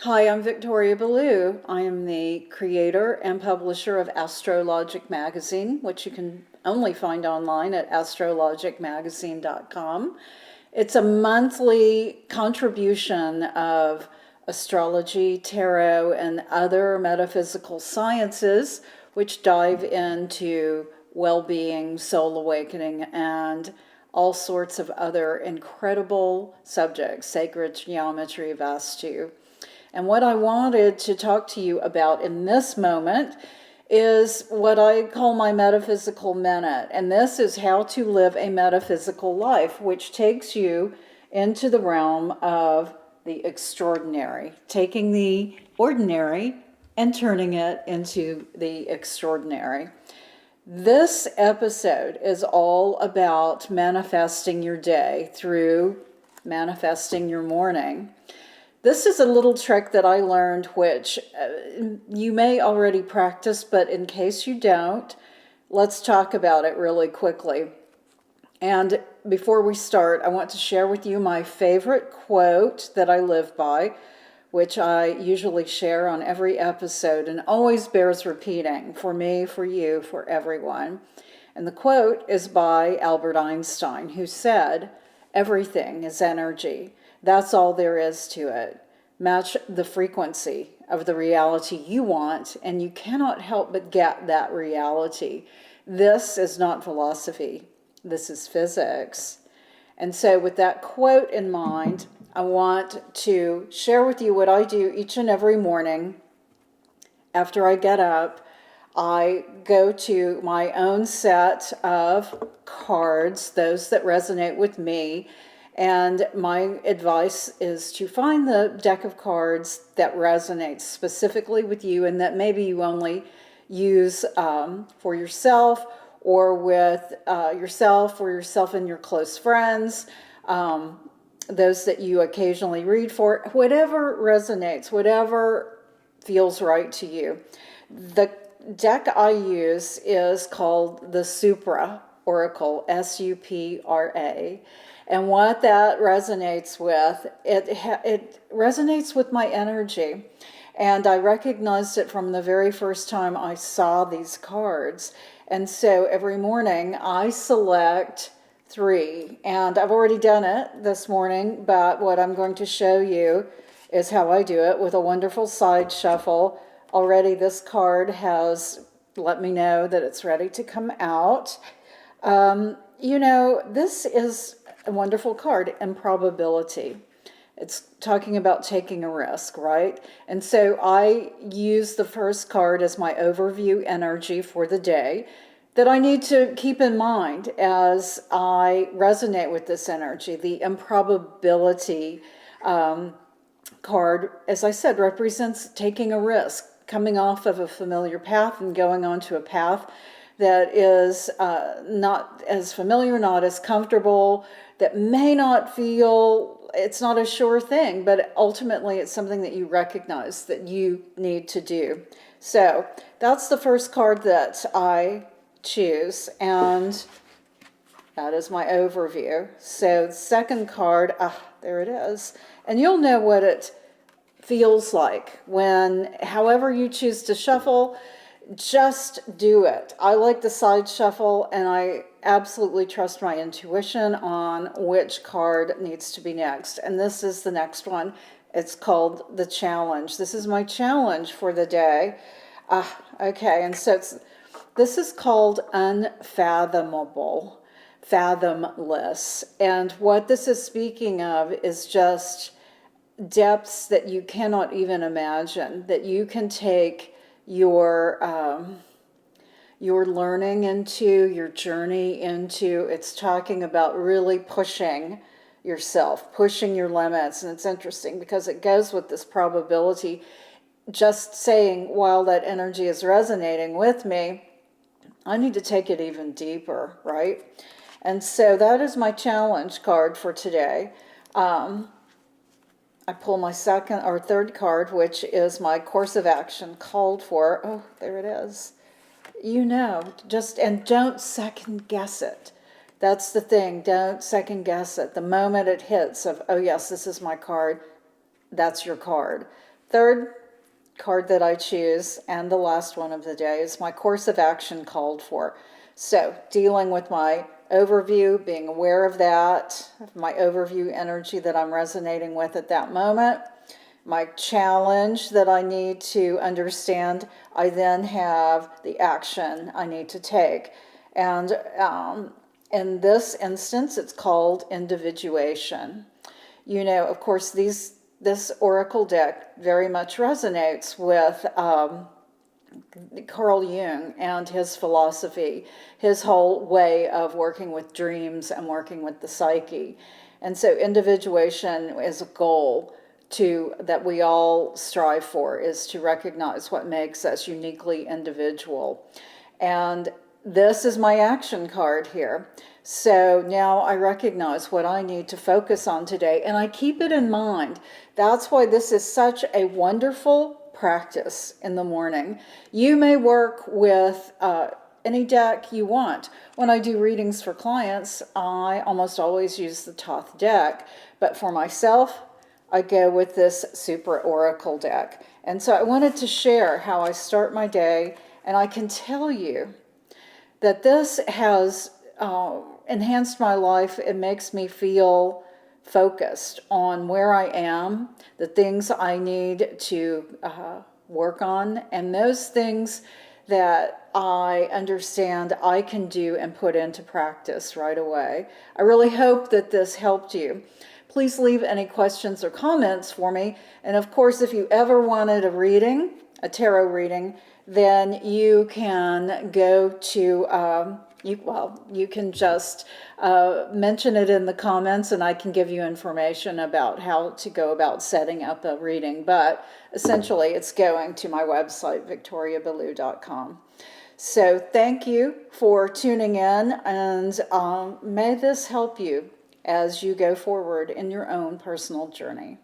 Hi, I'm Victoria Ballou. I am the creator and publisher of Astrologic Magazine, which you can only find online at astrologicmagazine.com. It's a monthly contribution of astrology, tarot, and other metaphysical sciences, which dive into well-being, soul awakening, and all sorts of other incredible subjects, sacred geometry, Vastu. And what I wanted to talk to you about in this moment is what I call my metaphysical minute. And this is how to live a metaphysical life, which takes you into the realm of the extraordinary, taking the ordinary and turning it into the extraordinary. This episode is all about manifesting your day through manifesting your morning. This is a little trick that I learned, which you may already practice, but in case you don't, let's talk about it really quickly. And before we start, I want to share with you my favorite quote that I live by, which I usually share on every episode and always bears repeating for me, for you, for everyone. And the quote is by Albert Einstein, who said, "Everything is energy. That's all there is to it. Match the frequency of the reality you want, and you cannot help but get that reality." This is not philosophy. This is physics. And so with that quote in mind, I want to share with you what I do each and every morning. After I get up, I go to my own set of cards, those that resonate with me. And my advice is to find the deck of cards that resonates specifically with you and that maybe you only use for yourself or with yourself and your close friends, those that you occasionally read for, whatever resonates, whatever feels right to you. The deck I use is called the Supra Oracle, S-U-P-R-A. And what that resonates with, it resonates with my energy. And I recognized it from the very first time I saw these cards. And so every morning I select 3. And I've already done it this morning, but what I'm going to show you is how I do it with a wonderful side shuffle. Already this card has let me know that it's ready to come out. This is a wonderful card, improbability. It's talking about taking a risk, right? And so I use the first card as my overview energy for the day that I need to keep in mind as I resonate with this energy. The improbability card, as I said, represents taking a risk, coming off of a familiar path and going onto a path that is not as familiar, not as comfortable, that may not feel, it's not a sure thing, but ultimately it's something that you recognize that you need to do. So that's the first card that I choose, and that is my overview. So the second card, there it is. And you'll know what it feels like when, however you choose to shuffle, just do it. I like the side shuffle, and I absolutely trust my intuition on which card needs to be next. And this is the next one. It's called the challenge. This is my challenge for the day. Okay, and so this is called unfathomable, fathomless. And what this is speaking of is just depths that you cannot even imagine, that you can take your learning into, your journey into. It's talking about really pushing yourself, pushing your limits. And it's interesting because it goes with this probability. Just saying, while that energy is resonating with me, I need to take it even deeper, right? And so that is my challenge card for today. I pull my second or third card, which is my course of action called for. Oh, there it is. And don't second guess it. That's the thing. Don't second guess it. The moment it hits of, oh yes, this is my card, that's your card. Third card that I choose, and the last one of the day, is my course of action called for. So dealing with my overview, being aware of that, my overview energy that I'm resonating with at that moment, my challenge that I need to understand, I then have the action I need to take. And in this instance, it's called individuation. You know, of course, this oracle deck very much resonates with Carl Jung and his philosophy, his whole way of working with dreams and working with the psyche. And so individuation is a goal that we all strive for, is to recognize what makes us uniquely individual. And this is my action card here. So now I recognize what I need to focus on today, and I keep it in mind. That's why this is such a wonderful practice in the morning. You may work with any deck you want. When I do readings for clients, I almost always use the Thoth deck, but for myself, I go with this Super Oracle deck. And so I wanted to share how I start my day, and I can tell you that this has enhanced my life. It makes me feel focused on where I am, the things I need to work on, and those things that I understand I can do and put into practice right away. I really hope that this helped you. Please leave any questions or comments for me. And of course, if you ever wanted a reading, a tarot reading, then you can go to, you can just mention it in the comments, and I can give you information about how to go about setting up a reading. But essentially, it's going to my website, victoriaballou.com. So thank you for tuning in, and may this help you as you go forward in your own personal journey.